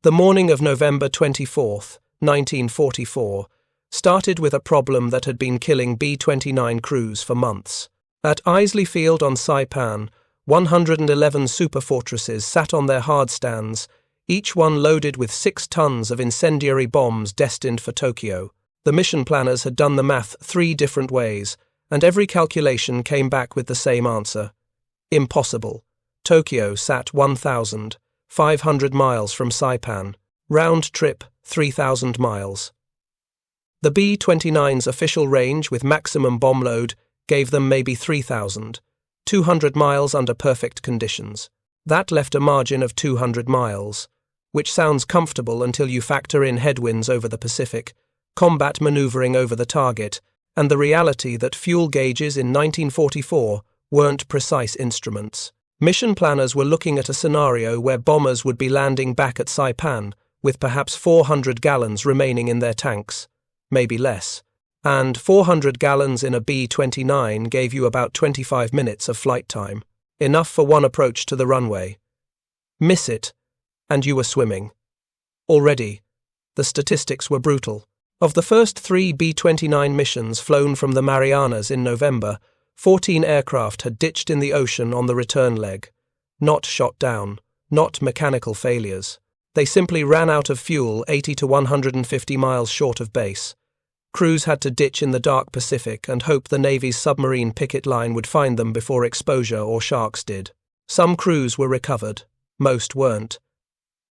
The morning of November 24th, 1944, started with a problem that had been killing B-29 crews for months. At Isley Field on Saipan, 111 Superfortresses sat on their hardstands, each one loaded with 6 tons of incendiary bombs destined for Tokyo. The mission planners had done the math 3 different ways, and every calculation came back with the same answer. Impossible. Tokyo sat 1,500 miles from Saipan. Round trip, 3,000 miles. The B-29's official range with maximum bomb load gave them maybe 3,200 miles under perfect conditions. That left a margin of 200 miles, which sounds comfortable until you factor in headwinds over the Pacific, combat maneuvering over the target, and the reality that fuel gauges in 1944 weren't precise instruments. Mission planners were looking at a scenario where bombers would be landing back at Saipan with perhaps 400 gallons remaining in their tanks, maybe less. And 400 gallons in a B-29 gave you about 25 minutes of flight time, enough for one approach to the runway. Miss it, and you were swimming. Already, the statistics were brutal. Of the first 3 B-29 missions flown from the Marianas in November, 14 aircraft had ditched in the ocean on the return leg. Not shot down, not mechanical failures. They simply ran out of fuel 80 to 150 miles short of base. Crews had to ditch in the dark Pacific and hope the Navy's submarine picket line would find them before exposure or sharks did. Some crews were recovered, most weren't.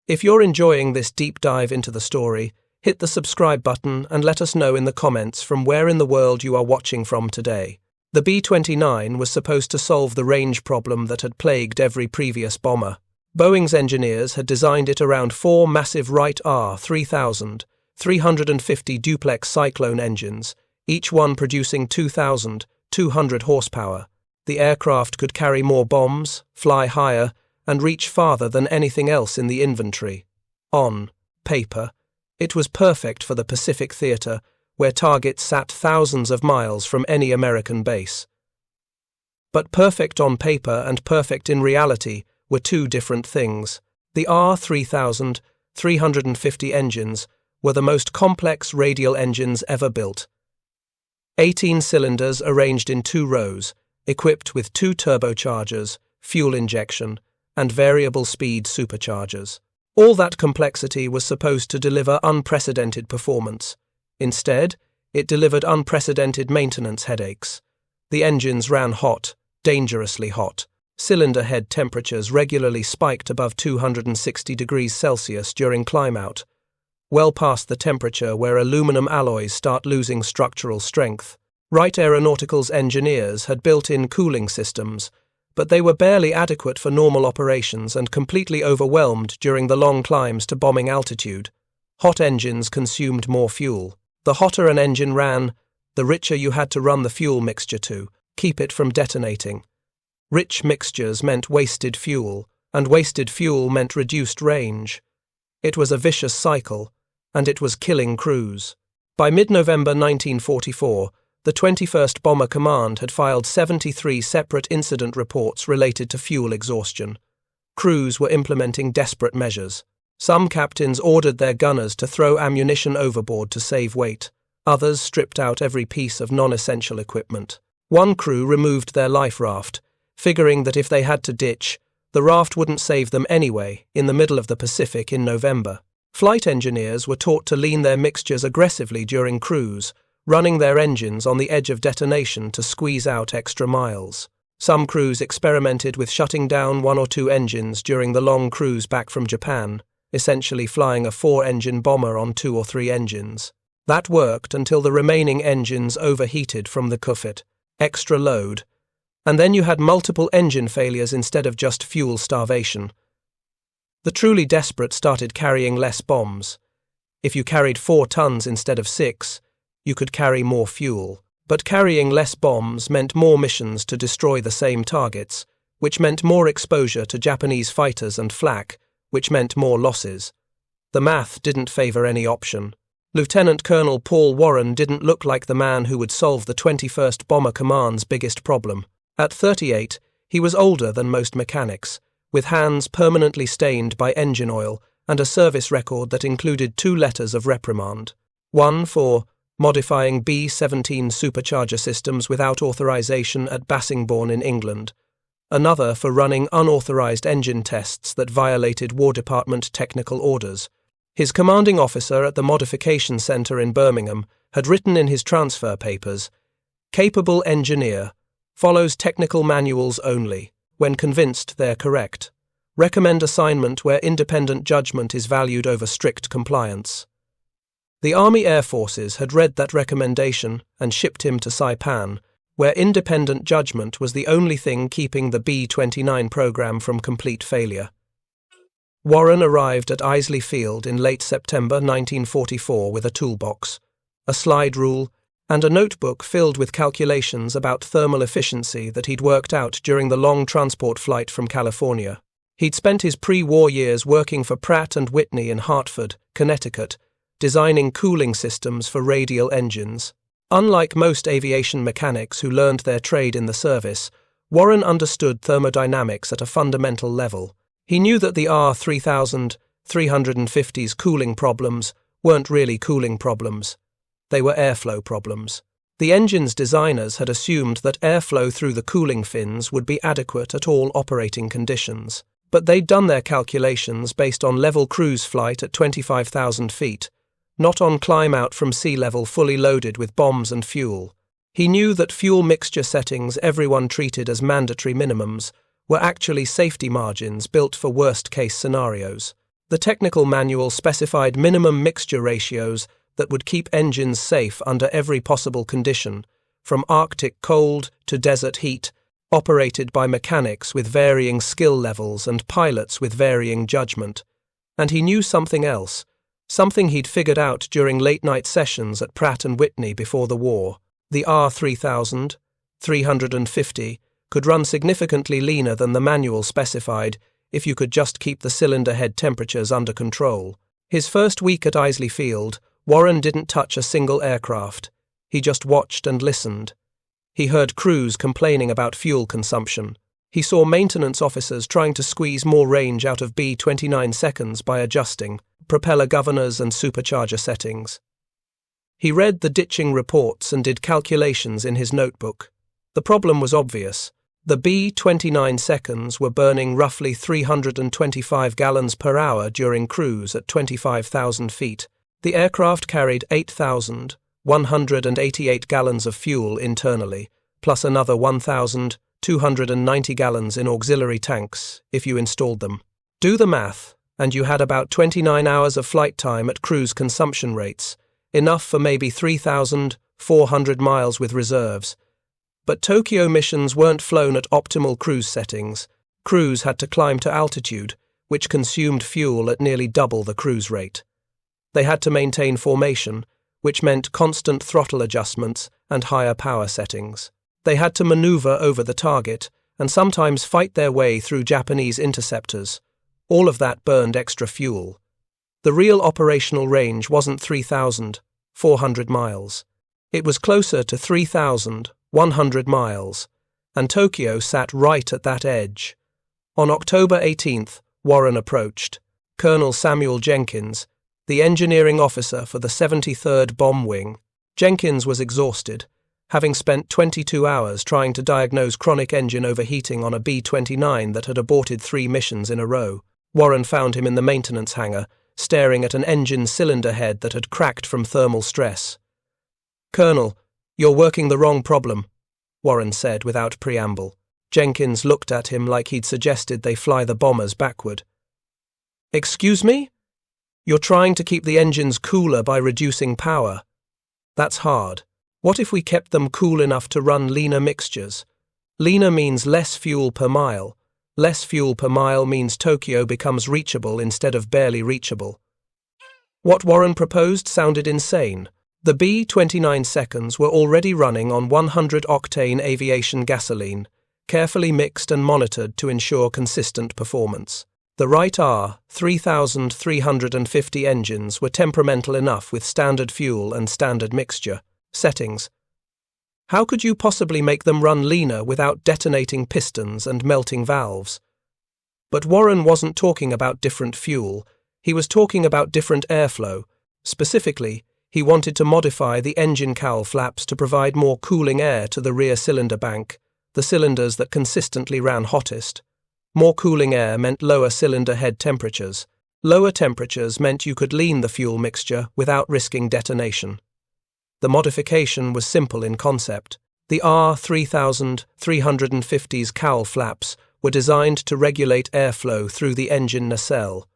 If you're enjoying this deep dive into the story, hit the subscribe button and let us know in the comments from where in the world you are watching from today. The B-29 was supposed to solve the range problem that had plagued every previous bomber. Boeing's engineers had designed it around 4 massive Wright R-3000-350 duplex Cyclone engines, each one producing 2,200 horsepower. The aircraft could carry more bombs, fly higher, and reach farther than anything else in the inventory. On paper, it was perfect for the Pacific theater, where targets sat thousands of miles from any American base. But perfect on paper and perfect in reality were 2 different things. The R-3000-350 engines were the most complex radial engines ever built. 18 cylinders arranged in 2 rows, equipped with 2 turbochargers, fuel injection, and variable speed superchargers. All that complexity was supposed to deliver unprecedented performance. Instead, it delivered unprecedented maintenance headaches. The engines ran hot, dangerously hot. Cylinder head temperatures regularly spiked above 260 degrees Celsius during climb-out, well past the temperature where aluminum alloys start losing structural strength. Wright Aeronautical's engineers had built-in cooling systems, but they were barely adequate for normal operations and completely overwhelmed during the long climbs to bombing altitude. Hot engines consumed more fuel. The hotter an engine ran, the richer you had to run the fuel mixture to keep it from detonating. Rich mixtures meant wasted fuel, and wasted fuel meant reduced range. It was a vicious cycle, and it was killing crews. By mid-November 1944, the 21st Bomber Command had filed 73 separate incident reports related to fuel exhaustion. Crews were implementing desperate measures. Some captains ordered their gunners to throw ammunition overboard to save weight. Others stripped out every piece of non-essential equipment. One crew removed their life raft, figuring that if they had to ditch, the raft wouldn't save them anyway in the middle of the Pacific in November. Flight engineers were taught to lean their mixtures aggressively during cruise, running their engines on the edge of detonation to squeeze out extra miles. Some crews experimented with shutting down 1 or 2 engines during the long cruise back from Japan, essentially flying a 4-engine bomber on 2 or 3 engines. That worked until the remaining engines overheated from the cuffet, extra load, and then you had multiple engine failures instead of just fuel starvation. The truly desperate started carrying less bombs. If you carried 4 tons instead of 6, you could carry more fuel. But carrying less bombs meant more missions to destroy the same targets, which meant more exposure to Japanese fighters and flak, which meant more losses. The math didn't favor any option. Lieutenant Colonel Paul Warren didn't look like the man who would solve the 21st Bomber Command's biggest problem. At 38, he was older than most mechanics, with hands permanently stained by engine oil and a service record that included 2 letters of reprimand. One for modifying B-17 supercharger systems without authorization at Bassingbourn in England, another for running unauthorized engine tests that violated War Department technical orders. His commanding officer at the modification centre in Birmingham had written in his transfer papers, "Capable engineer, follows technical manuals only, when convinced they're correct. Recommend assignment where independent judgment is valued over strict compliance." The Army Air Forces had read that recommendation and shipped him to Saipan, where independent judgment was the only thing keeping the B-29 program from complete failure. Warren arrived at Isley Field in late September 1944 with a toolbox, a slide rule, and a notebook filled with calculations about thermal efficiency that he'd worked out during the long transport flight from California. He'd spent his pre-war years working for Pratt & Whitney in Hartford, Connecticut, designing cooling systems for radial engines. Unlike most aviation mechanics who learned their trade in the service, Warren understood thermodynamics at a fundamental level. He knew that the R-3350's cooling problems weren't really cooling problems. They were airflow problems. The engine's designers had assumed that airflow through the cooling fins would be adequate at all operating conditions, but they'd done their calculations based on level cruise flight at 25,000 feet, not on climb out from sea level fully loaded with bombs and fuel. He knew that fuel mixture settings everyone treated as mandatory minimums were actually safety margins built for worst-case scenarios. The technical manual specified minimum mixture ratios that would keep engines safe under every possible condition, from Arctic cold to desert heat, operated by mechanics with varying skill levels and pilots with varying judgment. And he knew something else, something he'd figured out during late-night sessions at Pratt & Whitney before the war. The R-3350 could run significantly leaner than the manual specified if you could just keep the cylinder head temperatures under control. His first week at Isley Field, Warren didn't touch a single aircraft. He just watched and listened. He heard crews complaining about fuel consumption. He saw maintenance officers trying to squeeze more range out of B-29 seconds by adjusting propeller governors and supercharger settings. He read the ditching reports and did calculations in his notebook. The problem was obvious. The B-29 seconds were burning roughly 325 gallons per hour during cruise at 25,000 feet. The aircraft carried 8,188 gallons of fuel internally, plus another 1,290 gallons in auxiliary tanks if you installed them. Do the math, and you had about 29 hours of flight time at cruise consumption rates, enough for maybe 3,400 miles with reserves. But Tokyo missions weren't flown at optimal cruise settings. Crews had to climb to altitude, which consumed fuel at nearly double the cruise rate. They had to maintain formation, which meant constant throttle adjustments and higher power settings. They had to maneuver over the target and sometimes fight their way through Japanese interceptors. All of that burned extra fuel. The real operational range wasn't 3,400 miles. It was closer to 3,100 miles, and Tokyo sat right at that edge. On October 18th, Warren approached. Colonel Samuel Jenkins, the engineering officer for the 73rd Bomb Wing. Jenkins was exhausted, having spent 22 hours trying to diagnose chronic engine overheating on a B-29 that had aborted 3 missions in a row. Warren found him in the maintenance hangar, staring at an engine cylinder head that had cracked from thermal stress. "Colonel, you're working the wrong problem," Warren said without preamble. Jenkins looked at him like he'd suggested they fly the bombers backward. "Excuse me? You're trying to keep the engines cooler by reducing power. That's hard. What if we kept them cool enough to run leaner mixtures? Leaner means less fuel per mile. Less fuel per mile means Tokyo becomes reachable instead of barely reachable." What Warren proposed sounded insane. The B-29 seconds were already running on 100-octane aviation gasoline, carefully mixed and monitored to ensure consistent performance. The Wright R-3350 engines were temperamental enough with standard fuel and standard mixture settings. How could you possibly make them run leaner without detonating pistons and melting valves? But Warren wasn't talking about different fuel. He was talking about different airflow. Specifically, he wanted to modify the engine cowl flaps to provide more cooling air to the rear cylinder bank, the cylinders that consistently ran hottest. More cooling air meant lower cylinder head temperatures. Lower temperatures meant you could lean the fuel mixture without risking detonation. The modification was simple in concept. The R3350's cowl flaps were designed to regulate airflow through the engine nacelle.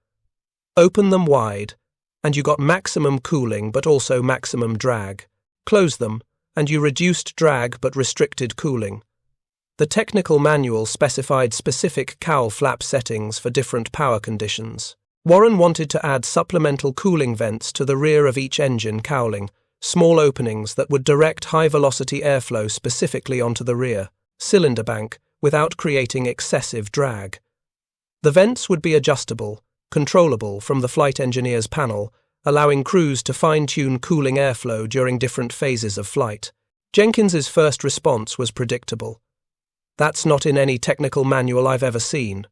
Open them wide, and you got maximum cooling but also maximum drag. Close them, and you reduced drag but restricted cooling. The technical manual specified specific cowl flap settings for different power conditions. Warren wanted to add supplemental cooling vents to the rear of each engine cowling, small openings that would direct high-velocity airflow specifically onto the rear cylinder bank without creating excessive drag. The vents would be adjustable, controllable from the flight engineer's panel, allowing crews to fine-tune cooling airflow during different phases of flight. Jenkins's first response was predictable. "That's not in any technical manual I've ever seen."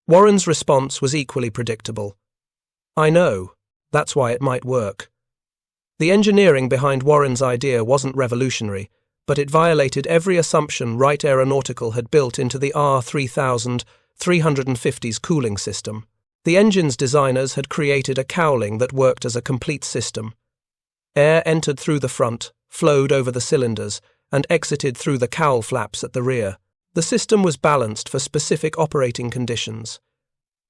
Warren's response was equally predictable. "I know. That's why it might work." The engineering behind Warren's idea wasn't revolutionary, but it violated every assumption Wright Aeronautical had built into the R3350's cooling system. The engine's designers had created a cowling that worked as a complete system. Air entered through the front, flowed over the cylinders, and exited through the cowl flaps at the rear. The system was balanced for specific operating conditions.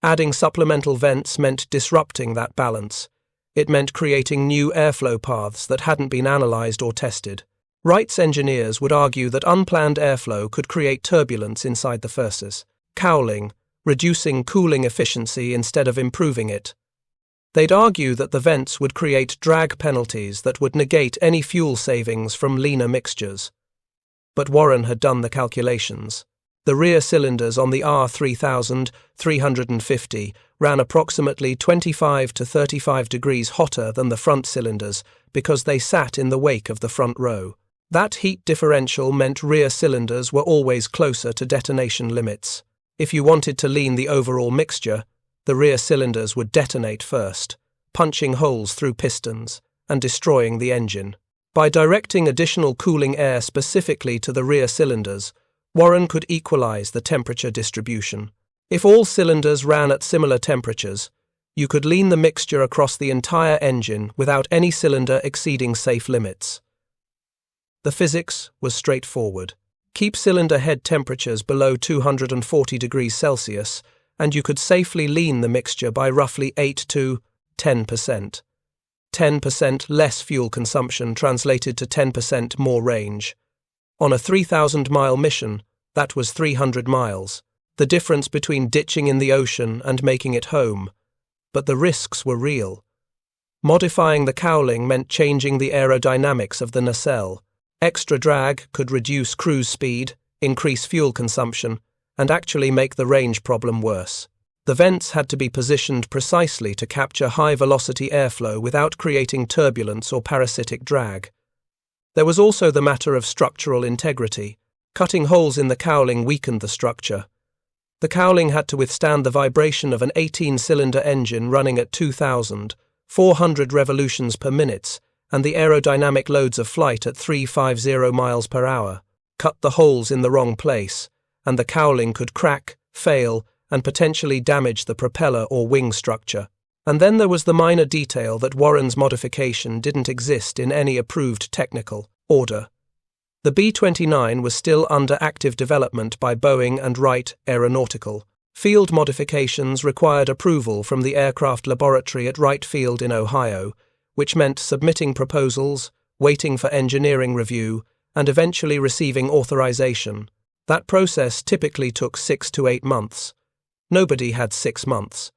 Adding supplemental vents meant disrupting that balance. It meant creating new airflow paths that hadn't been analyzed or tested. Wright's engineers would argue that unplanned airflow could create turbulence inside the furnaces, cowling, reducing cooling efficiency instead of improving it. They'd argue that the vents would create drag penalties that would negate any fuel savings from leaner mixtures. But Warren had done the calculations. The rear cylinders on the R3350 ran approximately 25 to 35 degrees hotter than the front cylinders because they sat in the wake of the front row. That heat differential meant rear cylinders were always closer to detonation limits. If you wanted to lean the overall mixture, the rear cylinders would detonate first, punching holes through pistons and destroying the engine. By directing additional cooling air specifically to the rear cylinders, Warren could equalize the temperature distribution. If all cylinders ran at similar temperatures, you could lean the mixture across the entire engine without any cylinder exceeding safe limits. The physics was straightforward. Keep cylinder head temperatures below 240 degrees Celsius, and you could safely lean the mixture by roughly 8 to 10%. 10% less fuel consumption translated to 10% more range. On a 3,000-mile mission, that was 300 miles. The difference between ditching in the ocean and making it home. But the risks were real. Modifying the cowling meant changing the aerodynamics of the nacelle. Extra drag could reduce cruise speed, increase fuel consumption, and actually make the range problem worse. The vents had to be positioned precisely to capture high-velocity airflow without creating turbulence or parasitic drag. There was also the matter of structural integrity. Cutting holes in the cowling weakened the structure. The cowling had to withstand the vibration of an 18-cylinder engine running at 2,400 revolutions per minute and the aerodynamic loads of flight at 350 miles per hour. Cut the holes in the wrong place, and the cowling could crack, fail, and potentially damage the propeller or wing structure. And then there was the minor detail that Warren's modification didn't exist in any approved technical order. The B-29 was still under active development by Boeing and Wright Aeronautical. Field modifications required approval from the aircraft laboratory at Wright Field in Ohio, which meant submitting proposals, waiting for engineering review, and eventually receiving authorization. That process typically took 6 to 8 months. Nobody had 6 months.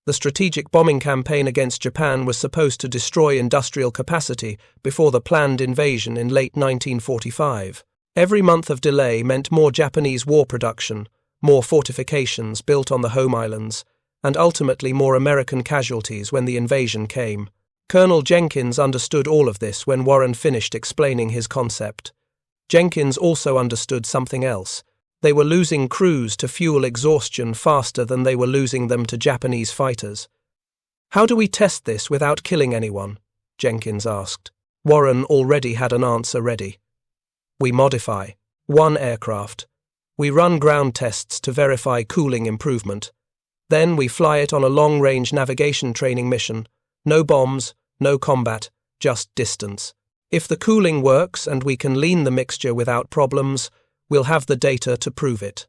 The strategic bombing campaign against Japan was supposed to destroy industrial capacity before the planned invasion in late 1945. Every month of delay meant more Japanese war production, more fortifications built on the home islands, and ultimately more American casualties when the invasion came. Colonel Jenkins understood all of this when Warren finished explaining his concept. Jenkins also understood something else. They were losing crews to fuel exhaustion faster than they were losing them to Japanese fighters. "How do we test this without killing anyone?" Jenkins asked. Warren already had an answer ready. "We modify. One aircraft. We run ground tests to verify cooling improvement. Then we fly it on a long-range navigation training mission. No bombs, no combat, just distance. If the cooling works and we can lean the mixture without problems, we'll have the data to prove it."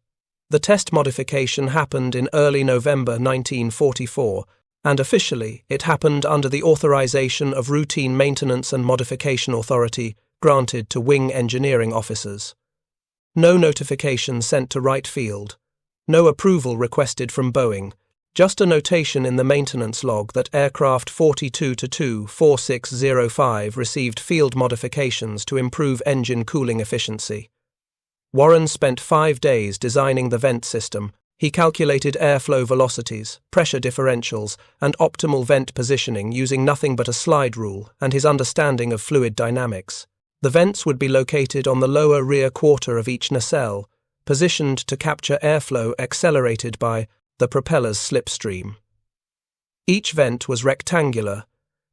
The test modification happened in early November 1944, and officially it happened under the authorization of Routine Maintenance and Modification Authority granted to wing engineering officers. No notification sent to Wright Field. No approval requested from Boeing. Just a notation in the maintenance log that aircraft 42-4605 received field modifications to improve engine cooling efficiency. Warren spent 5 days designing the vent system. He calculated airflow velocities, pressure differentials, and optimal vent positioning using nothing but a slide rule and his understanding of fluid dynamics. The vents would be located on the lower rear quarter of each nacelle, positioned to capture airflow accelerated by the propeller's slipstream. Each vent was rectangular,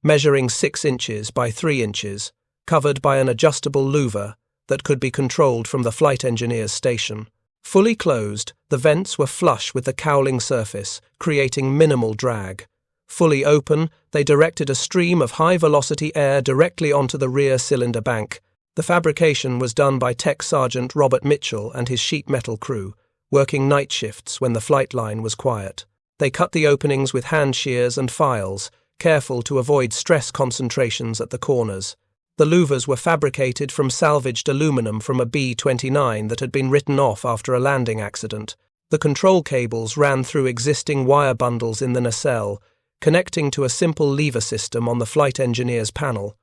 measuring 6 inches by 3 inches, covered by an adjustable louver that could be controlled from the flight engineer's station. Fully closed, the vents were flush with the cowling surface, creating minimal drag. Fully open, they directed a stream of high-velocity air directly onto the rear cylinder bank. The fabrication was done by Tech Sergeant Robert Mitchell and his sheet metal crew, working night shifts when the flight line was quiet. They cut the openings with hand shears and files, careful to avoid stress concentrations at the corners. The louvers were fabricated from salvaged aluminum from a B-29 that had been written off after a landing accident. The control cables ran through existing wire bundles in the nacelle, connecting to a simple lever system on the flight engineer's panel.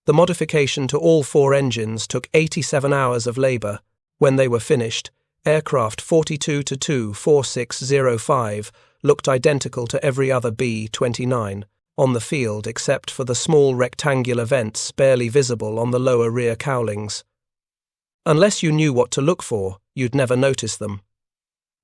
The modification to all 4 engines took 87 hours of labor. When they were finished, aircraft 42-4605 looked identical to every other B-29 on the field except for the small rectangular vents barely visible on the lower rear cowlings. Unless you knew what to look for, you'd never notice them.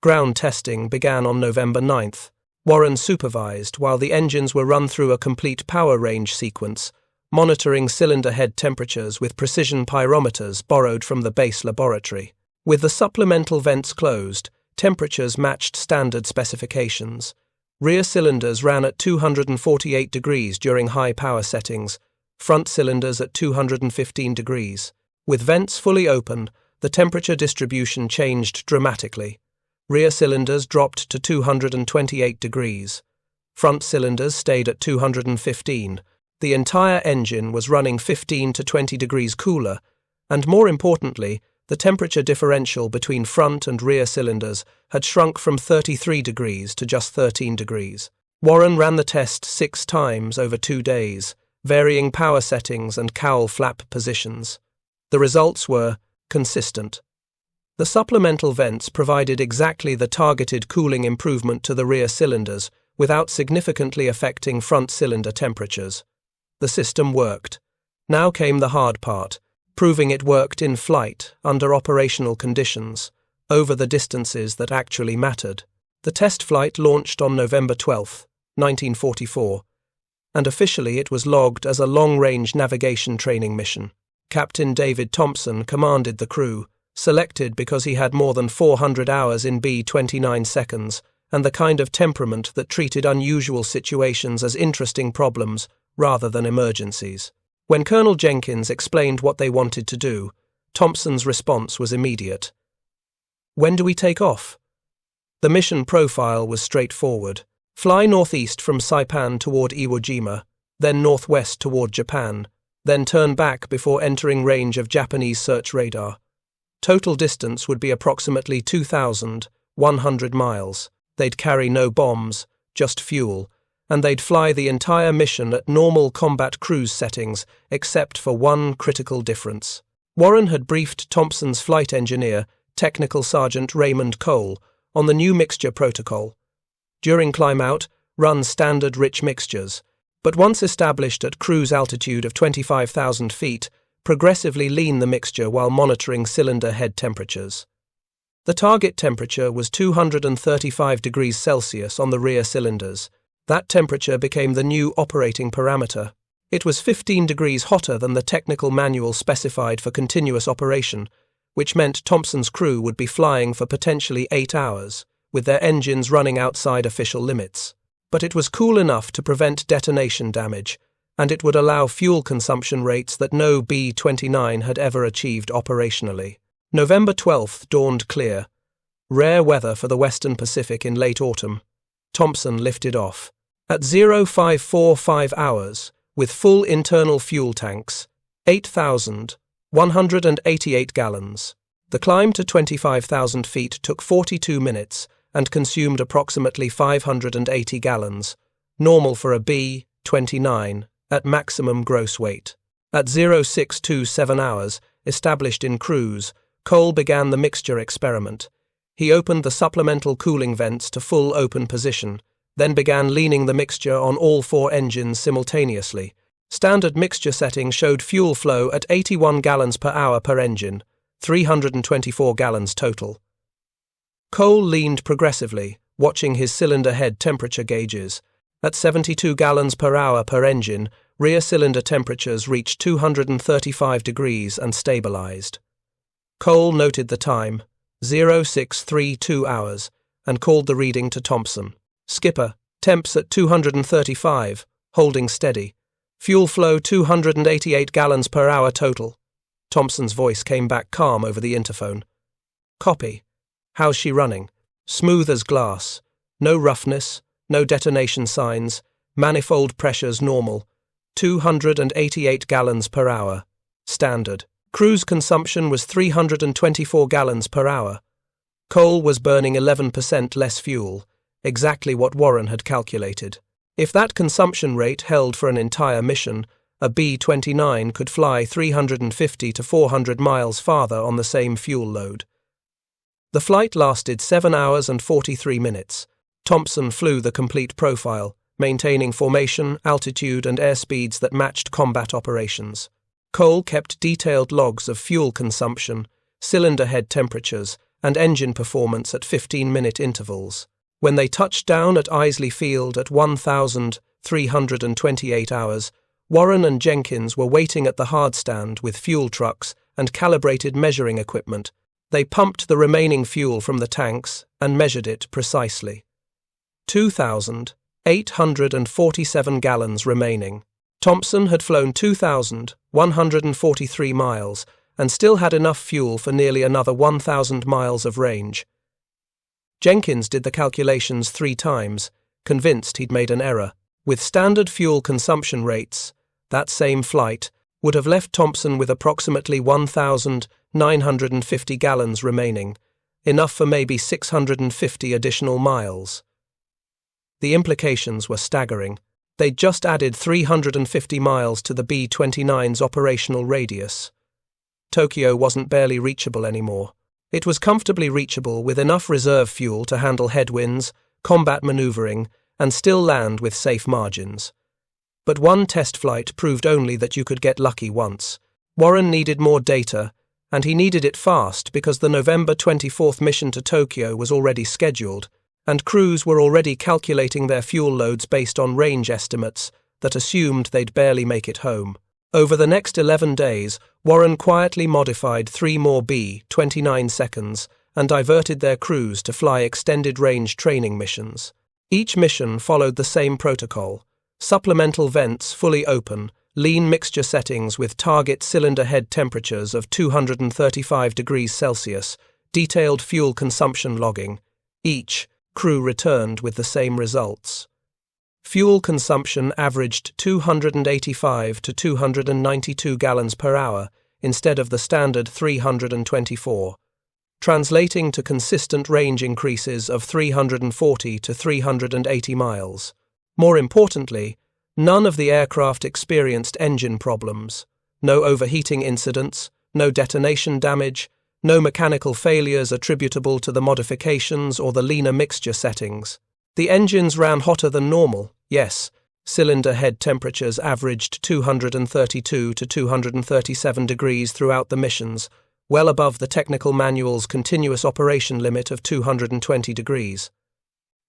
Ground testing began on November 9th. Warren supervised while the engines were run through a complete power range sequence, monitoring cylinder head temperatures with precision pyrometers borrowed from the base laboratory. With the supplemental vents closed, temperatures matched standard specifications. Rear cylinders ran at 248 degrees during high power settings, front cylinders at 215 degrees. With vents fully open, the temperature distribution changed dramatically. Rear cylinders dropped to 228 degrees. Front cylinders stayed at 215. The entire engine was running 15 to 20 degrees cooler, and more importantly, the temperature differential between front and rear cylinders had shrunk from 33 degrees to just 13 degrees. Warren ran the test 6 times over 2 days, varying power settings and cowl flap positions. The results were consistent. The supplemental vents provided exactly the targeted cooling improvement to the rear cylinders without significantly affecting front cylinder temperatures. The system worked. Now came the hard part, proving it worked in flight, under operational conditions, over the distances that actually mattered. The test flight launched on November 12, 1944, and officially it was logged as a long-range navigation training mission. Captain David Thompson commanded the crew, selected because he had more than 400 hours in B-29 seconds and the kind of temperament that treated unusual situations as interesting problems rather than emergencies. When Colonel Jenkins explained what they wanted to do, Thompson's response was immediate. "When do we take off?" The mission profile was straightforward. Fly northeast from Saipan toward Iwo Jima, then northwest toward Japan, then turn back before entering range of Japanese search radar. Total distance would be approximately 2,100 miles. They'd carry no bombs, just fuel, and they'd fly the entire mission at normal combat cruise settings, except for one critical difference. Warren had briefed Thompson's flight engineer, Technical Sergeant Raymond Cole, on the new mixture protocol. During climb-out, run standard rich mixtures, but once established at cruise altitude of 25,000 feet, progressively lean the mixture while monitoring cylinder head temperatures. The target temperature was 235 degrees Celsius on the rear cylinders. That temperature became the new operating parameter. It was 15 degrees hotter than the technical manual specified for continuous operation, which meant Thompson's crew would be flying for potentially 8 hours, with their engines running outside official limits. But it was cool enough to prevent detonation damage, and it would allow fuel consumption rates that no B-29 had ever achieved operationally. November 12th dawned clear. Rare weather for the Western Pacific in late autumn. Thompson lifted off. At 0545 hours, with full internal fuel tanks, 8,188 gallons. The climb to 25,000 feet took 42 minutes and consumed approximately 580 gallons, normal for a B-29 at maximum gross weight. At 0627 hours, established in cruise, Cole began the mixture experiment. He opened the supplemental cooling vents to full open position, then began leaning the mixture on all 4 engines simultaneously. Standard mixture setting showed fuel flow at 81 gallons per hour per engine, 324 gallons total. Cole leaned progressively, watching his cylinder head temperature gauges. At 72 gallons per hour per engine, rear cylinder temperatures reached 235 degrees and stabilized. Cole noted the time, 0632 hours, and called the reading to Thompson. "Skipper, temps at 235, holding steady. Fuel flow 288 gallons per hour total." Thompson's voice came back calm over the interphone. "Copy. How's she running?" "Smooth as glass. No roughness, no detonation signs, manifold pressures normal. 288 gallons per hour. Standard. Cruise consumption was 324 gallons per hour. Cole was burning 11% less fuel, exactly what Warren had calculated. If that consumption rate held for an entire mission, a B-29 could fly 350 to 400 miles farther on the same fuel load. The flight lasted 7 hours and 43 minutes. Thompson flew the complete profile, maintaining formation, altitude, and airspeeds that matched combat operations. Cole kept detailed logs of fuel consumption, cylinder head temperatures, and engine performance at 15-minute intervals. When they touched down at Isley Field at 1,328 hours, Warren and Jenkins were waiting at the hardstand with fuel trucks and calibrated measuring equipment. They pumped the remaining fuel from the tanks and measured it precisely. 2,847 gallons remaining. Thompson had flown 2,143 miles and still had enough fuel for nearly another 1,000 miles of range. Jenkins did the calculations 3 times, convinced he'd made an error. With standard fuel consumption rates, that same flight would have left Thompson with approximately 1,950 gallons remaining, enough for maybe 650 additional miles. The implications were staggering. They'd just added 350 miles to the B-29's operational radius. Tokyo wasn't barely reachable anymore. It was comfortably reachable with enough reserve fuel to handle headwinds, combat maneuvering, and still land with safe margins. But one test flight proved only that you could get lucky once. Warren needed more data, and he needed it fast because the November 24th mission to Tokyo was already scheduled, and crews were already calculating their fuel loads based on range estimates that assumed they'd barely make it home. Over the next 11 days, Warren quietly modified 3 more B-29 seconds and diverted their crews to fly extended-range training missions. Each mission followed the same protocol: supplemental vents fully open, lean mixture settings with target cylinder head temperatures of 235 degrees Celsius, detailed fuel consumption logging. Each crew returned with the same results. Fuel consumption averaged 285 to 292 gallons per hour instead of the standard 324, translating to consistent range increases of 340 to 380 miles. More importantly, none of the aircraft experienced engine problems. No overheating incidents, no detonation damage, no mechanical failures attributable to the modifications or the leaner mixture settings. The engines ran hotter than normal, yes. Cylinder head temperatures averaged 232 to 237 degrees throughout the missions, well above the technical manual's continuous operation limit of 220 degrees.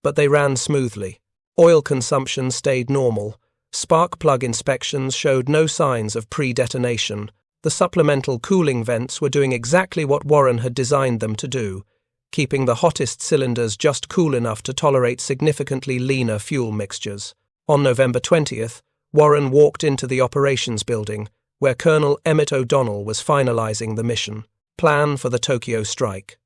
But they ran smoothly. Oil consumption stayed normal. Spark plug inspections showed no signs of pre-detonation. The supplemental cooling vents were doing exactly what Warren had designed them to do, keeping the hottest cylinders just cool enough to tolerate significantly leaner fuel mixtures. On November 20th, Warren walked into the operations building, where Colonel Emmett O'Donnell was finalizing the mission plan for the Tokyo strike.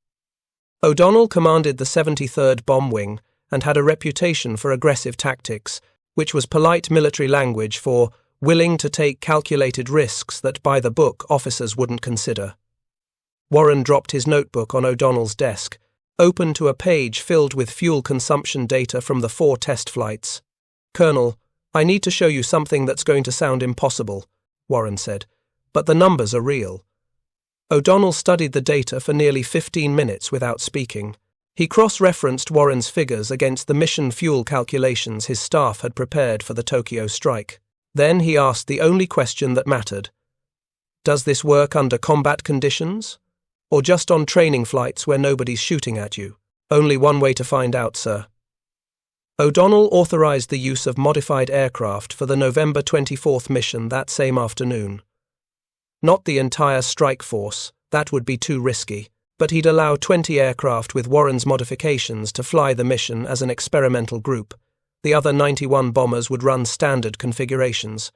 O'Donnell commanded the 73rd Bomb Wing and had a reputation for aggressive tactics, which was polite military language for willing to take calculated risks that by-the-book officers wouldn't consider. Warren dropped his notebook on O'Donnell's desk, open to a page filled with fuel consumption data from the 4 test flights. "Colonel, I need to show you something that's going to sound impossible," Warren said, "but the numbers are real." O'Donnell studied the data for nearly 15 minutes without speaking. He cross-referenced Warren's figures against the mission fuel calculations his staff had prepared for the Tokyo strike. Then he asked the only question that mattered. "Does this work under combat conditions? Or just on training flights where nobody's shooting at you?" "Only one way to find out, sir." O'Donnell authorized the use of modified aircraft for the November 24th mission that same afternoon. Not the entire strike force, that would be too risky, but he'd allow 20 aircraft with Warren's modifications to fly the mission as an experimental group. The other 91 bombers would run standard configurations.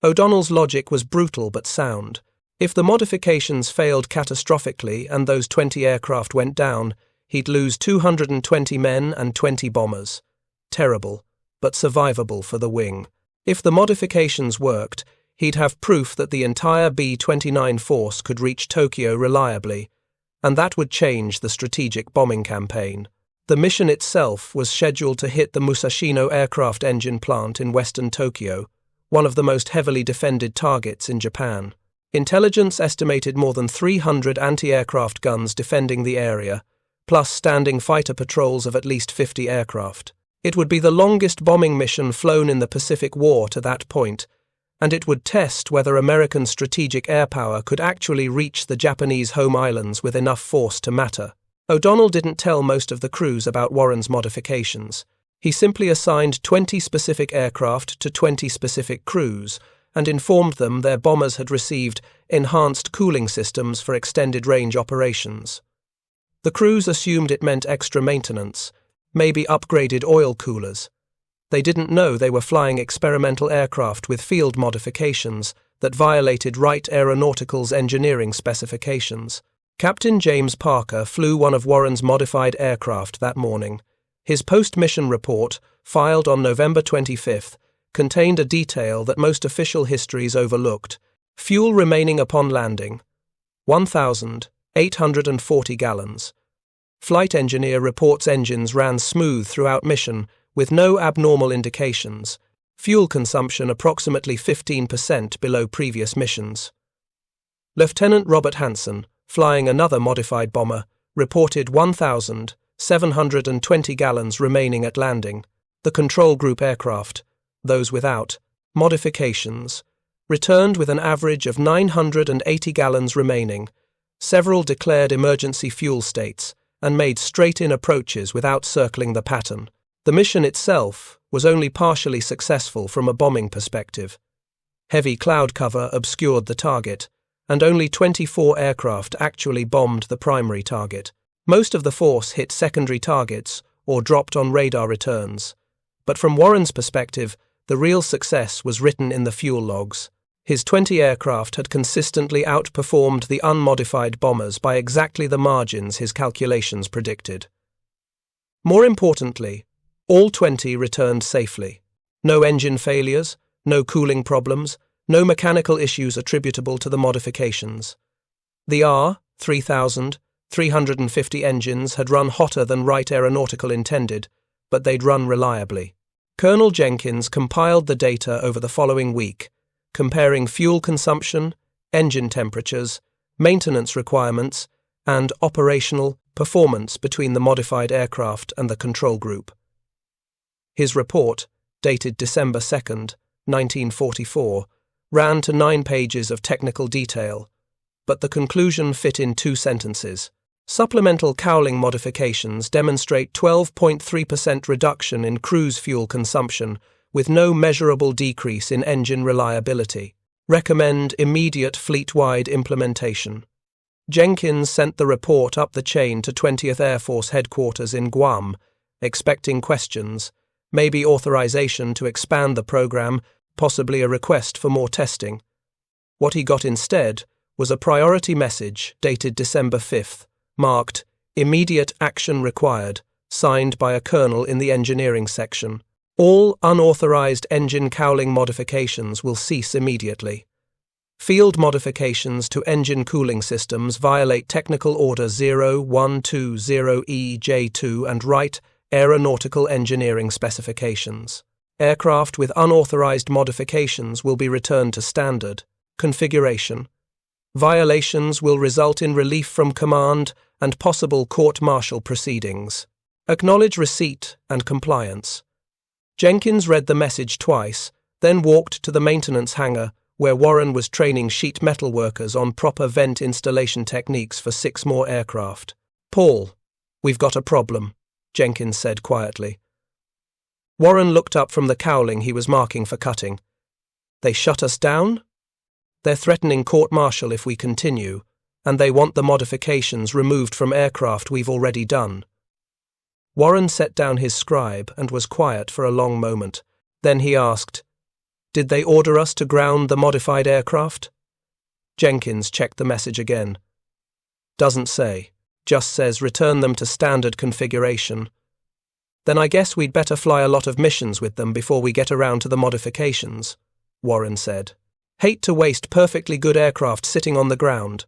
O'Donnell's logic was brutal but sound. If the modifications failed catastrophically and those 20 aircraft went down, he'd lose 220 men and 20 bombers. Terrible, but survivable for the wing. If the modifications worked, he'd have proof that the entire B-29 force could reach Tokyo reliably, and that would change the strategic bombing campaign. The mission itself was scheduled to hit the Musashino aircraft engine plant in western Tokyo, one of the most heavily defended targets in Japan. Intelligence estimated more than 300 anti-aircraft guns defending the area, plus standing fighter patrols of at least 50 aircraft. It would be the longest bombing mission flown in the Pacific War to that point, and it would test whether American strategic air power could actually reach the Japanese home islands with enough force to matter. O'Donnell didn't tell most of the crews about Warren's modifications. He simply assigned 20 specific aircraft to 20 specific crews and informed them their bombers had received enhanced cooling systems for extended-range operations. The crews assumed it meant extra maintenance, maybe upgraded oil coolers. They didn't know they were flying experimental aircraft with field modifications that violated Wright Aeronautical's engineering specifications. Captain James Parker flew one of Warren's modified aircraft that morning. His post-mission report, filed on November 25th, contained a detail that most official histories overlooked. Fuel remaining upon landing, 1,840 gallons. Flight engineer reports engines ran smooth throughout mission, with no abnormal indications. Fuel consumption approximately 15% below previous missions. Lieutenant Robert Hansen, flying another modified bomber, reported 1,720 gallons remaining at landing. The control group aircraft, those without modifications, returned with an average of 980 gallons remaining. Several declared emergency fuel states and made straight-in approaches without circling the pattern. The mission itself was only partially successful from a bombing perspective. Heavy cloud cover obscured the target, and only 24 aircraft actually bombed the primary target. Most of the force hit secondary targets or dropped on radar returns. But from Warren's perspective, the real success was written in the fuel logs. His 20 aircraft had consistently outperformed the unmodified bombers by exactly the margins his calculations predicted. More importantly, all 20 returned safely. No engine failures, no cooling problems, no mechanical issues attributable to the modifications. The R-350 engines had run hotter than Wright Aeronautical intended, but they'd run reliably. Colonel Jenkins compiled the data over the following week, comparing fuel consumption, engine temperatures, maintenance requirements, and operational performance between the modified aircraft and the control group. His report, dated December 2nd, 1944, ran to 9 pages of technical detail, but the conclusion fit in 2 sentences. Supplemental cowling modifications demonstrate 12.3% reduction in cruise fuel consumption with no measurable decrease in engine reliability. Recommend immediate fleet-wide implementation. Jenkins sent the report up the chain to 20th Air Force Headquarters in Guam, expecting questions, maybe authorization to expand the program, possibly a request for more testing. What he got instead was a priority message dated December 5th, marked "Immediate Action Required," signed by a colonel in the engineering section. All unauthorized engine cowling modifications will cease immediately. Field modifications to engine cooling systems violate Technical Order 0120EJ2 and Wright Aeronautical Engineering Specifications. Aircraft with unauthorized modifications will be returned to standard configuration. Violations will result in relief from command and possible court-martial proceedings. Acknowledge receipt and compliance. Jenkins read the message twice, then walked to the maintenance hangar where Warren was training sheet metal workers on proper vent installation techniques for 6 more aircraft. "Paul, we've got a problem," Jenkins said quietly. Warren looked up from the cowling he was marking for cutting. "They shut us down? They're threatening court-martial if we continue, and they want the modifications removed from aircraft we've already done." Warren set down his scribe and was quiet for a long moment. Then he asked, "Did they order us to ground the modified aircraft?" Jenkins checked the message again. "Doesn't say. Just says return them to standard configuration." "Then I guess we'd better fly a lot of missions with them before we get around to the modifications," Warren said. "Hate to waste perfectly good aircraft sitting on the ground."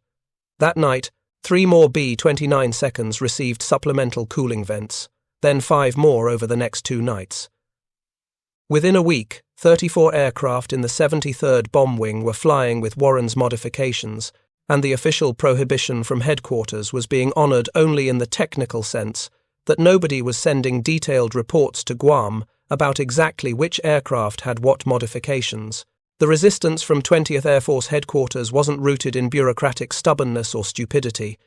That night, 3 more B-29 seconds received supplemental cooling vents, then 5 more over the next 2 nights. Within a week, 34 aircraft in the 73rd Bomb Wing were flying with Warren's modifications, and the official prohibition from headquarters was being honored only in the technical sense that nobody was sending detailed reports to Guam about exactly which aircraft had what modifications. The resistance from 20th Air Force Headquarters wasn't rooted in bureaucratic stubbornness or stupidity.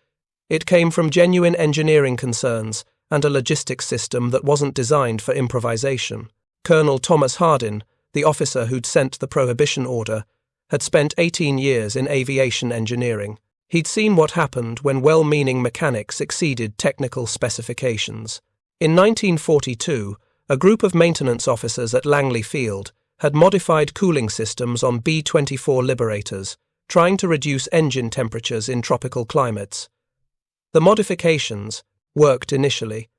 It came from genuine engineering concerns and a logistics system that wasn't designed for improvisation. Colonel Thomas Hardin, the officer who'd sent the prohibition order, had spent 18 years in aviation engineering. He'd seen what happened when well-meaning mechanics exceeded technical specifications. In 1942, a group of maintenance officers at Langley Field had modified cooling systems on B-24 Liberators, trying to reduce engine temperatures in tropical climates. The modifications worked initially,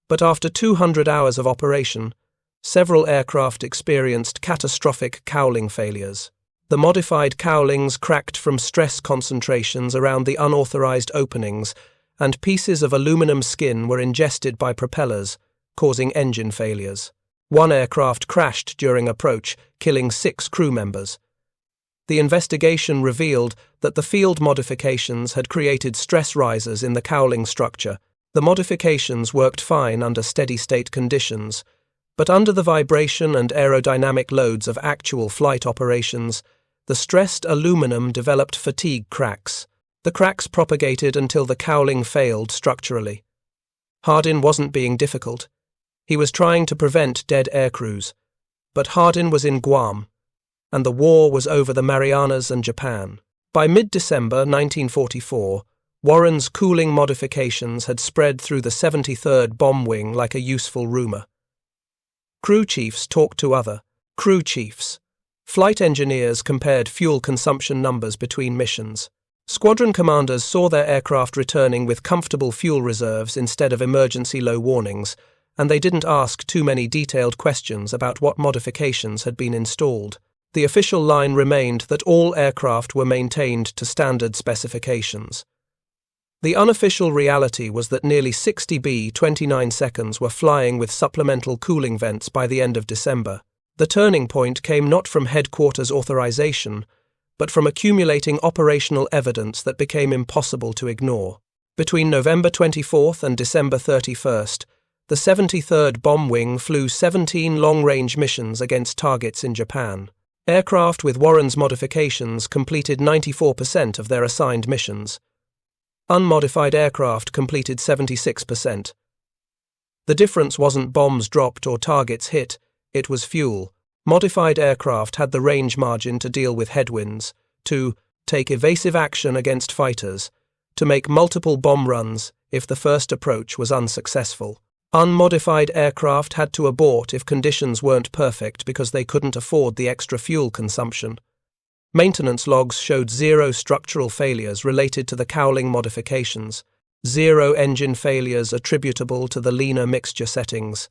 but after 200 hours of operation, several aircraft experienced catastrophic cowling failures. The modified cowlings cracked from stress concentrations around the unauthorized openings, and pieces of aluminum skin were ingested by propellers, causing engine failures. 1 aircraft crashed during approach, killing 6 crew members. The investigation revealed that the field modifications had created stress risers in the cowling structure. The modifications worked fine under steady-state conditions, but under the vibration and aerodynamic loads of actual flight operations, the stressed aluminum developed fatigue cracks. The cracks propagated until the cowling failed structurally. Hardin wasn't being difficult. He was trying to prevent dead aircrews, but Hardin was in Guam, and the war was over the Marianas and Japan. By mid-December 1944, Warren's cooling modifications had spread through the 73rd Bomb Wing like a useful rumor. Crew chiefs talked to other crew chiefs. Flight engineers compared fuel consumption numbers between missions. Squadron commanders saw their aircraft returning with comfortable fuel reserves instead of emergency low warnings, and they didn't ask too many detailed questions about what modifications had been installed. The official line remained that all aircraft were maintained to standard specifications. The unofficial reality was that nearly 60 B-29 seconds were flying with supplemental cooling vents by the end of December. The turning point came not from headquarters authorization, but from accumulating operational evidence that became impossible to ignore. Between November 24th and December 31st, the 73rd Bomb Wing flew 17 long-range missions against targets in Japan. Aircraft with Warren's modifications completed 94% of their assigned missions. Unmodified aircraft completed 76%. The difference wasn't bombs dropped or targets hit, it was fuel. Modified aircraft had the range margin to deal with headwinds, to take evasive action against fighters, to make multiple bomb runs if the first approach was unsuccessful. Unmodified aircraft had to abort if conditions weren't perfect because they couldn't afford the extra fuel consumption. Maintenance logs showed 0 structural failures related to the cowling modifications, 0 engine failures attributable to the leaner mixture settings,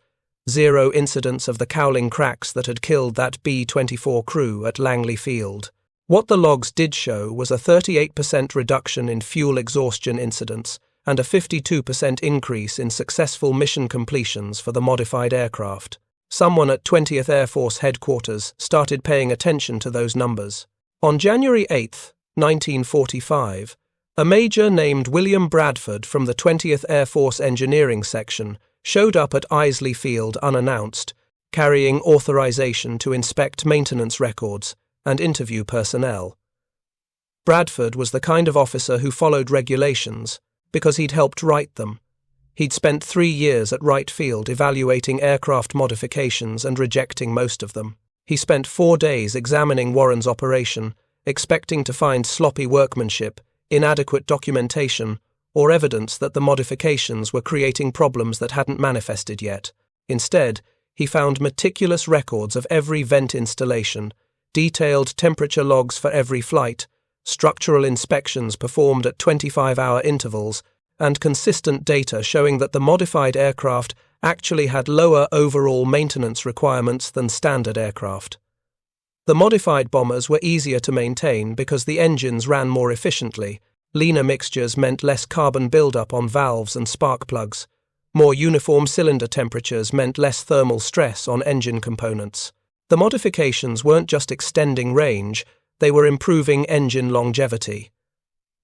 0 incidents of the cowling cracks that had killed that B-24 crew at Langley Field. What the logs did show was a 38% reduction in fuel exhaustion incidents and a 52% increase in successful mission completions for the modified aircraft. Someone at 20th Air Force Headquarters started paying attention to those numbers. On January 8, 1945, a major named William Bradford from the 20th Air Force Engineering Section showed up at Isley Field unannounced, carrying authorization to inspect maintenance records and interview personnel. Bradford was the kind of officer who followed regulations because he'd helped write them. He'd spent 3 years at Wright Field evaluating aircraft modifications and rejecting most of them. He spent 4 days examining Warren's operation, expecting to find sloppy workmanship, inadequate documentation, or evidence that the modifications were creating problems that hadn't manifested yet. Instead, he found meticulous records of every vent installation, detailed temperature logs for every flight, structural inspections performed at 25-hour intervals, and consistent data showing that the modified aircraft actually had lower overall maintenance requirements than standard aircraft. The modified bombers were easier to maintain because the engines ran more efficiently. Leaner mixtures meant less carbon buildup on valves and spark plugs. More uniform cylinder temperatures meant less thermal stress on engine components. The modifications weren't just extending range, they were improving engine longevity.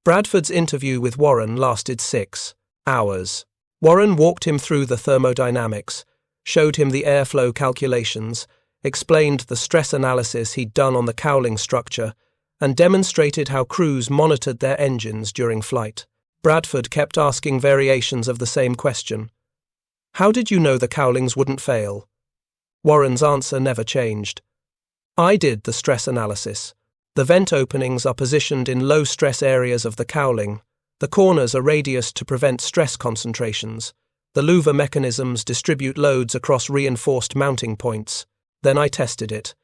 Bradford's interview with Warren lasted 6 hours. Warren walked him through the thermodynamics, showed him the airflow calculations, explained the stress analysis he'd done on the cowling structure, and demonstrated how crews monitored their engines during flight. Bradford kept asking variations of the same question. How did you know the cowlings wouldn't fail? Warren's answer never changed. I did the stress analysis. The vent openings are positioned in low-stress areas of the cowling. The corners are radiused to prevent stress concentrations. The louver mechanisms distribute loads across reinforced mounting points. Then I tested it,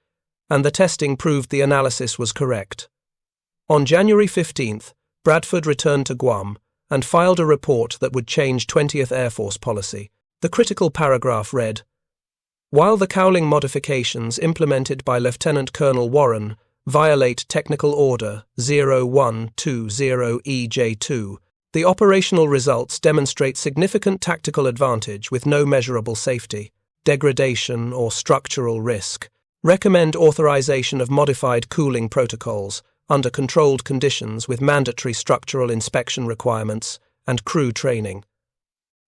and the testing proved the analysis was correct. On January 15th, Bradford returned to Guam and filed a report that would change 20th Air Force policy. The critical paragraph read, "While the cowling modifications implemented by Lieutenant Colonel Warren violate Technical Order 0120EJ2, the operational results demonstrate significant tactical advantage with no measurable safety, degradation, or structural risk. Recommend authorization of modified cooling protocols under controlled conditions with mandatory structural inspection requirements and crew training."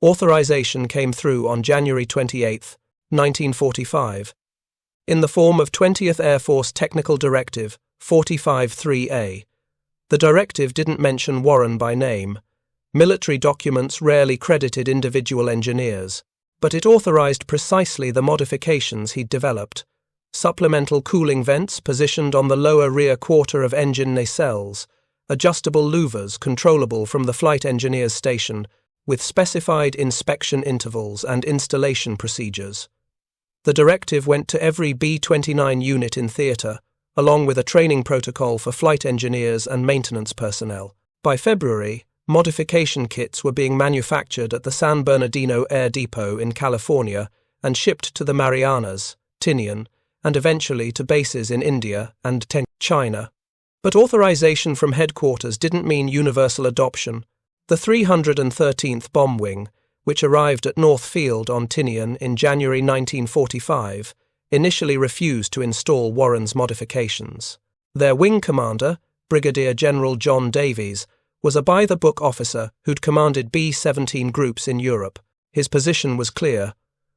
Authorization came through on January 28, 1945, in the form of 20th Air Force Technical Directive 45-3A. The directive didn't mention Warren by name. Military documents rarely credited individual engineers, but it authorized precisely the modifications he'd developed. Supplemental cooling vents positioned on the lower rear quarter of engine nacelles, adjustable louvers controllable from the flight engineer's station, with specified inspection intervals and installation procedures. The directive went to every B-29 unit in theatre, along with a training protocol for flight engineers and maintenance personnel. By February, modification kits were being manufactured at the San Bernardino Air Depot in California and shipped to the Marianas, Tinian, and eventually to bases in India and China. But authorization from headquarters didn't mean universal adoption. The 313th Bomb Wing, which arrived at North Field on Tinian in January 1945, initially refused to install Warren's modifications. Their wing commander, Brigadier General John Davies, was a by-the-book officer who'd commanded B-17 groups in Europe. His position was clear: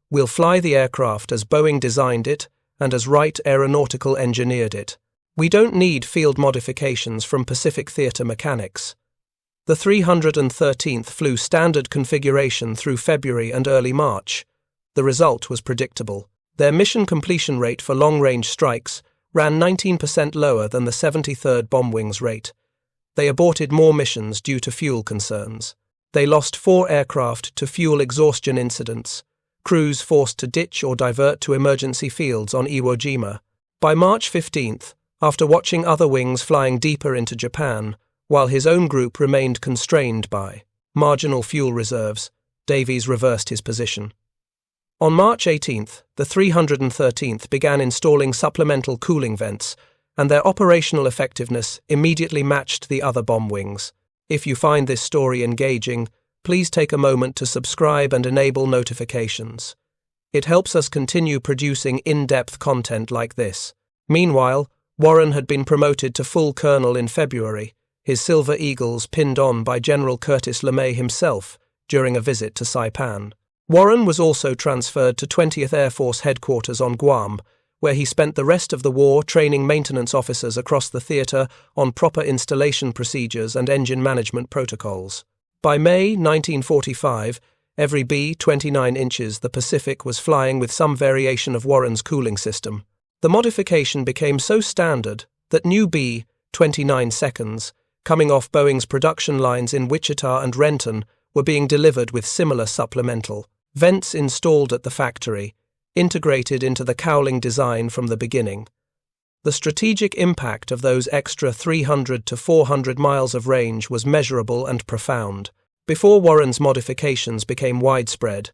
we'll fly the aircraft as Boeing designed it and as Wright Aeronautical engineered it. We don't need field modifications from Pacific Theatre mechanics. The 313th flew standard configuration through February and early March. The result was predictable. Their mission completion rate for long-range strikes ran 19% lower than the 73rd Bombwing's rate. They aborted more missions due to fuel concerns. They lost 4 aircraft to fuel exhaustion incidents, crews forced to ditch or divert to emergency fields on Iwo Jima. By March 15th, after watching other wings flying deeper into Japan, while his own group remained constrained by marginal fuel reserves, Davies reversed his position. On March 18th, the 313th began installing supplemental cooling vents, and their operational effectiveness immediately matched the other bomb wings. If you find this story engaging, please take a moment to subscribe and enable notifications. It helps us continue producing in-depth content like this. Meanwhile, Warren had been promoted to full colonel in February, his Silver Eagles pinned on by General Curtis LeMay himself during a visit to Saipan. Warren was also transferred to 20th Air Force Headquarters on Guam, where he spent the rest of the war training maintenance officers across the theater on proper installation procedures and engine management protocols. By May 1945, every B-29 inches the Pacific was flying with some variation of Warren's cooling system. The modification became so standard that new B-29 seconds, coming off Boeing's production lines in Wichita and Renton, were being delivered with similar supplemental vents installed at the factory, integrated into the cowling design from the beginning. The strategic impact of those extra 300 to 400 miles of range was measurable and profound. Before Warren's modifications became widespread,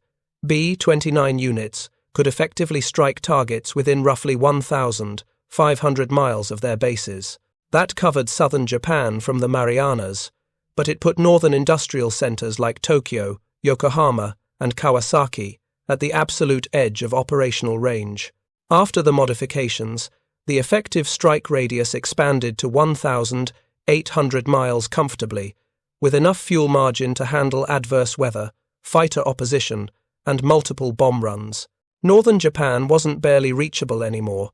B-29 units could effectively strike targets within roughly 1,500 miles of their bases. That covered southern Japan from the Marianas, but it put northern industrial centers like Tokyo, Yokohama, and Kawasaki at the absolute edge of operational range. After the modifications, the effective strike radius expanded to 1,800 miles comfortably, with enough fuel margin to handle adverse weather, fighter opposition, and multiple bomb runs. Northern Japan wasn't barely reachable anymore.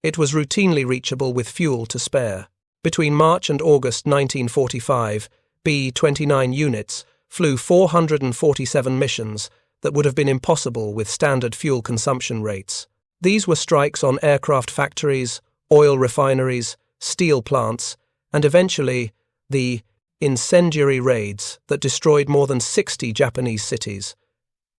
It was routinely reachable with fuel to spare. Between March and August 1945, B-29 units flew 447 missions that would have been impossible with standard fuel consumption rates. These were strikes on aircraft factories, oil refineries, steel plants, and eventually the incendiary raids that destroyed more than 60 Japanese cities.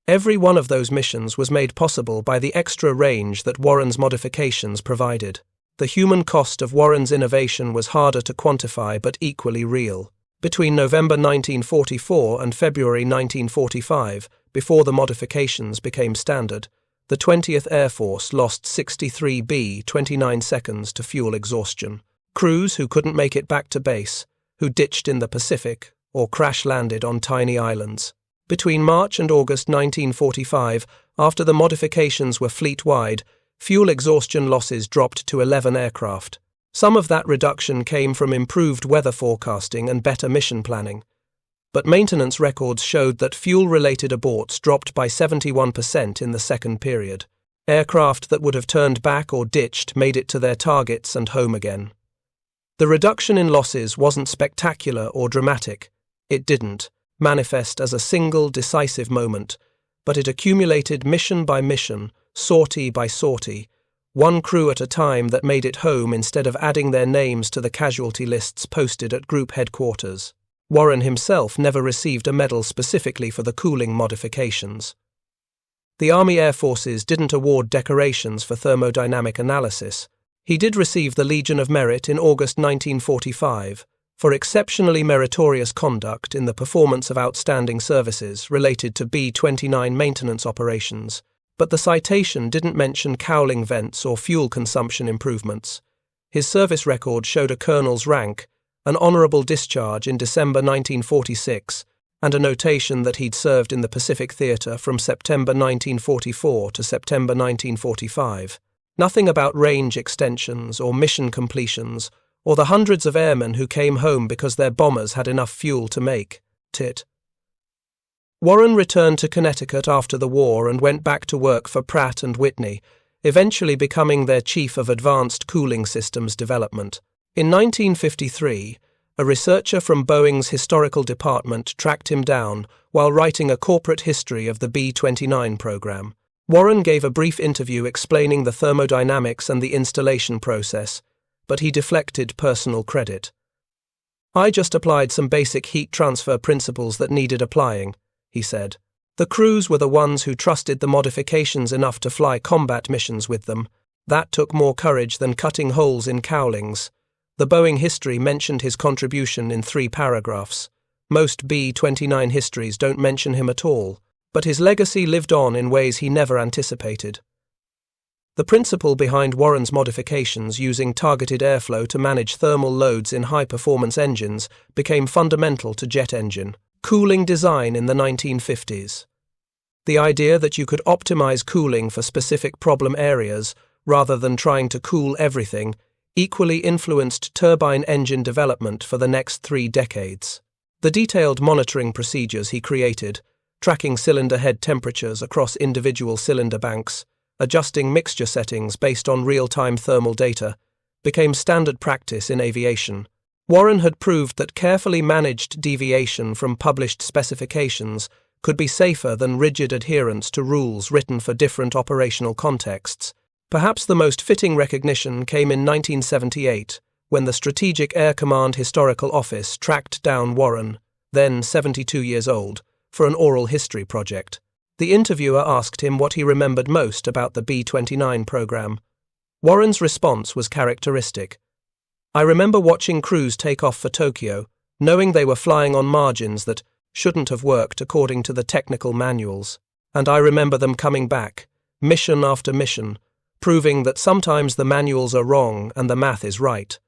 Every one of those missions was made possible by the extra range that Warren's modifications provided. The human cost of Warren's innovation was harder to quantify but equally real. Between November 1944 and February 1945, before the modifications became standard, the 20th Air Force lost 63 B-29 seconds to fuel exhaustion. Crews who couldn't make it back to base, who ditched in the Pacific, or crash-landed on tiny islands. Between March and August 1945, after the modifications were fleet-wide, fuel exhaustion losses dropped to 11 aircraft. Some of that reduction came from improved weather forecasting and better mission planning. But maintenance records showed that fuel-related aborts dropped by 71% in the second period. Aircraft that would have turned back or ditched made it to their targets and home again. The reduction in losses wasn't spectacular or dramatic. It didn't manifest as a single decisive moment, but it accumulated mission by mission, sortie by sortie, one crew at a time that made it home instead of adding their names to the casualty lists posted at group headquarters. Warren himself never received a medal specifically for the cooling modifications. The Army Air Forces didn't award decorations for thermodynamic analysis. He did receive the Legion of Merit in August 1945 for exceptionally meritorious conduct in the performance of outstanding services related to B-29 maintenance operations, but the citation didn't mention cowling vents or fuel consumption improvements. His service record showed a colonel's rank, an honorable discharge in December 1946, and a notation that he'd served in the Pacific Theater from September 1944 to September 1945. Nothing about range extensions or mission completions, or the hundreds of airmen who came home because their bombers had enough fuel to make it. Warren returned to Connecticut after the war and went back to work for Pratt & Whitney, eventually becoming their chief of advanced cooling systems development. In 1953, A researcher from Boeing's historical department tracked him down while writing a corporate history of the B-29 program. Warren gave a brief interview explaining the thermodynamics and the installation process, but he deflected personal credit. "I just applied some basic heat transfer principles that needed applying," he said. "The crews were the ones who trusted the modifications enough to fly combat missions with them. That took more courage than cutting holes in cowlings." The Boeing history mentioned his contribution in 3 paragraphs. Most B-29 histories don't mention him at all, but his legacy lived on in ways he never anticipated. The principle behind Warren's modifications using targeted airflow to manage thermal loads in high-performance engines became fundamental to jet engine cooling design in the 1950s. The idea that you could optimize cooling for specific problem areas rather than trying to cool everything equally influenced turbine engine development for the next 3 decades. The detailed monitoring procedures he created, tracking cylinder head temperatures across individual cylinder banks, adjusting mixture settings based on real-time thermal data, became standard practice in aviation. Warren had proved that carefully managed deviation from published specifications could be safer than rigid adherence to rules written for different operational contexts. Perhaps the most fitting recognition came in 1978, when the Strategic Air Command Historical Office tracked down Warren, then 72 years old, for an oral history project. The interviewer asked him what he remembered most about the B-29 program. Warren's response was characteristic. "I remember watching crews take off for Tokyo, knowing they were flying on margins that shouldn't have worked according to the technical manuals. And I remember them coming back, mission after mission, proving that sometimes the manuals are wrong and the math is right."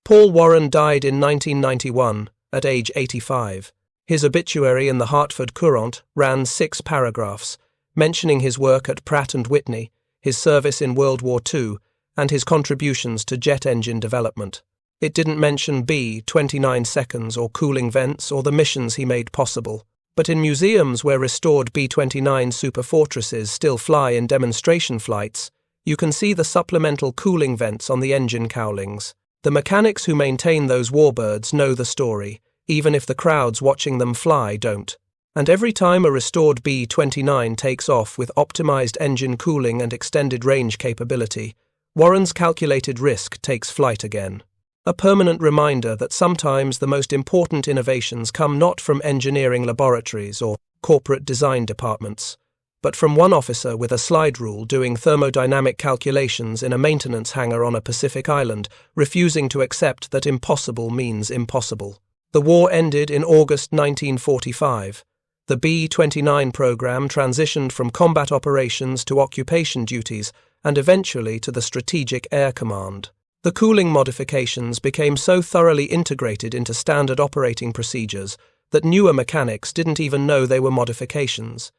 Paul Warren died in 1991, at age 85. His obituary in the Hartford Courant ran 6 paragraphs, mentioning his work at Pratt & Whitney, his service in World War II, and his contributions to jet engine development. It didn't mention B-29 seconds or cooling vents or the missions he made possible. But in museums where restored B-29 Superfortresses still fly in demonstration flights, you can see the supplemental cooling vents on the engine cowlings. The mechanics who maintain those warbirds know the story, even if the crowds watching them fly don't. And every time a restored B-29 takes off with optimized engine cooling and extended range capability, Warren's calculated risk takes flight again. A permanent reminder that sometimes the most important innovations come not from engineering laboratories or corporate design departments, but from one officer with a slide rule doing thermodynamic calculations in a maintenance hangar on a Pacific island, refusing to accept that impossible means impossible. The war ended in August 1945. The B-29 program transitioned from combat operations to occupation duties and eventually to the Strategic Air Command. The cooling modifications became so thoroughly integrated into standard operating procedures that newer mechanics didn't even know they were modifications.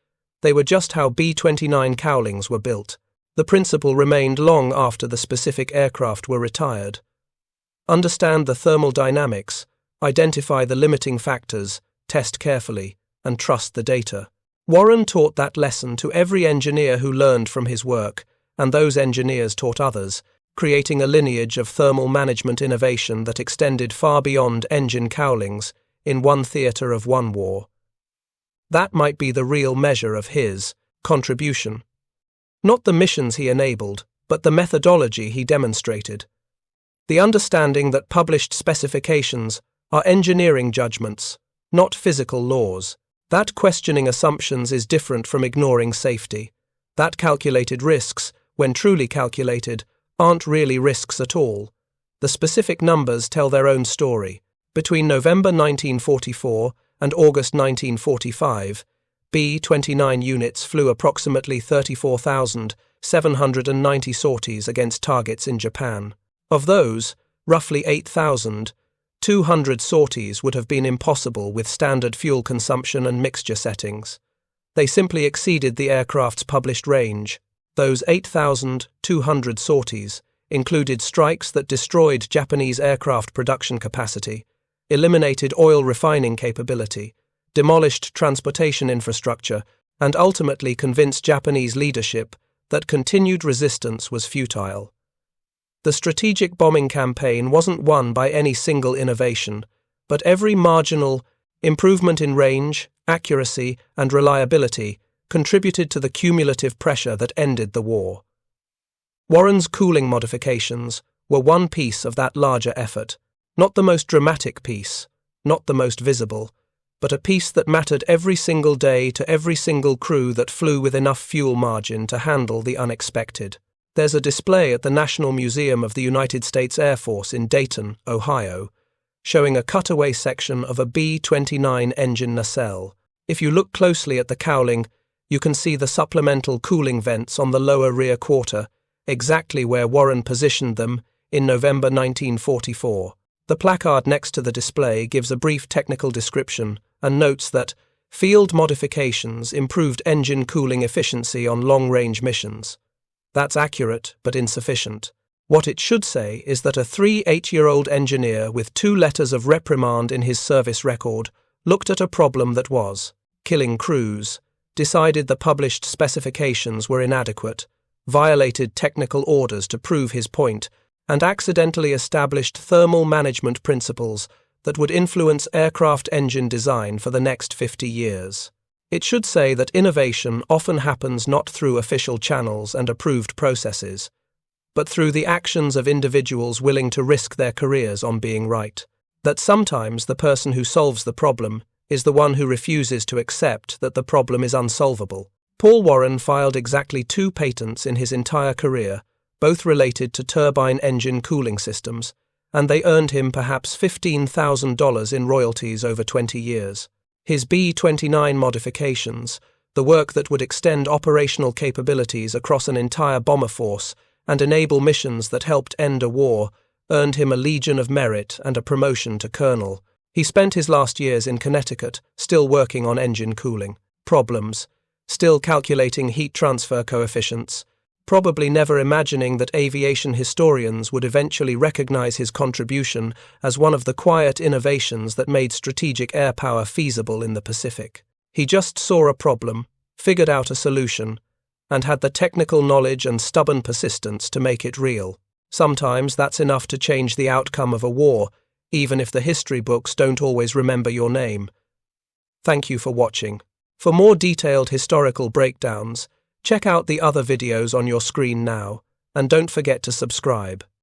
They were just how B-29 cowlings were built. The principle remained long after the specific aircraft were retired. Understand the thermal dynamics, identify the limiting factors, test carefully, and trust the data. Warren taught that lesson to every engineer who learned from his work, and those engineers taught others, creating a lineage of thermal management innovation that extended far beyond engine cowlings in one theatre of one war. That might be the real measure of his contribution. Not the missions he enabled, but the methodology he demonstrated. The understanding that published specifications are engineering judgments, not physical laws. That questioning assumptions is different from ignoring safety. That calculated risks, when truly calculated, aren't really risks at all. The specific numbers tell their own story. Between November 1944 and August 1945, B-29 units flew approximately 34,790 sorties against targets in Japan. Of those, roughly 8,200 sorties would have been impossible with standard fuel consumption and mixture settings. They simply exceeded the aircraft's published range. Those 8,200 sorties included strikes that destroyed Japanese aircraft production capacity, eliminated oil refining capability, demolished transportation infrastructure, and ultimately convinced Japanese leadership that continued resistance was futile. The strategic bombing campaign wasn't won by any single innovation, but every marginal improvement in range, accuracy, and reliability contributed to the cumulative pressure that ended the war. Warren's cooling modifications were one piece of that larger effort, not the most dramatic piece, not the most visible, but a piece that mattered every single day to every single crew that flew with enough fuel margin to handle the unexpected. There's a display at the National Museum of the United States Air Force in Dayton, Ohio, showing a cutaway section of a B-29 engine nacelle. If you look closely at the cowling, you can see the supplemental cooling vents on the lower rear quarter, exactly where Warren positioned them in November 1944. The placard next to the display gives a brief technical description and notes that field modifications improved engine cooling efficiency on long-range missions. That's accurate, but insufficient. What it should say is that a 8-year-old engineer with 2 letters of reprimand in his service record looked at a problem that was killing crews, decided the published specifications were inadequate, violated technical orders to prove his point, and accidentally established thermal management principles that would influence aircraft engine design for the next 50 years. It should say that innovation often happens not through official channels and approved processes, but through the actions of individuals willing to risk their careers on being right. That sometimes the person who solves the problem is the one who refuses to accept that the problem is unsolvable. Paul Warren filed exactly 2 patents in his entire career, both related to turbine engine cooling systems, and they earned him perhaps $15,000 in royalties over 20 years. His B-29 modifications, the work that would extend operational capabilities across an entire bomber force and enable missions that helped end a war, earned him a Legion of Merit and a promotion to colonel. He spent his last years in Connecticut, still working on engine cooling problems, still calculating heat transfer coefficients, probably never imagining that aviation historians would eventually recognize his contribution as one of the quiet innovations that made strategic air power feasible in the Pacific. He just saw a problem, figured out a solution, and had the technical knowledge and stubborn persistence to make it real. Sometimes that's enough to change the outcome of a war, even if the history books don't always remember your name. Thank you for watching. For more detailed historical breakdowns, check out the other videos on your screen now, and don't forget to subscribe.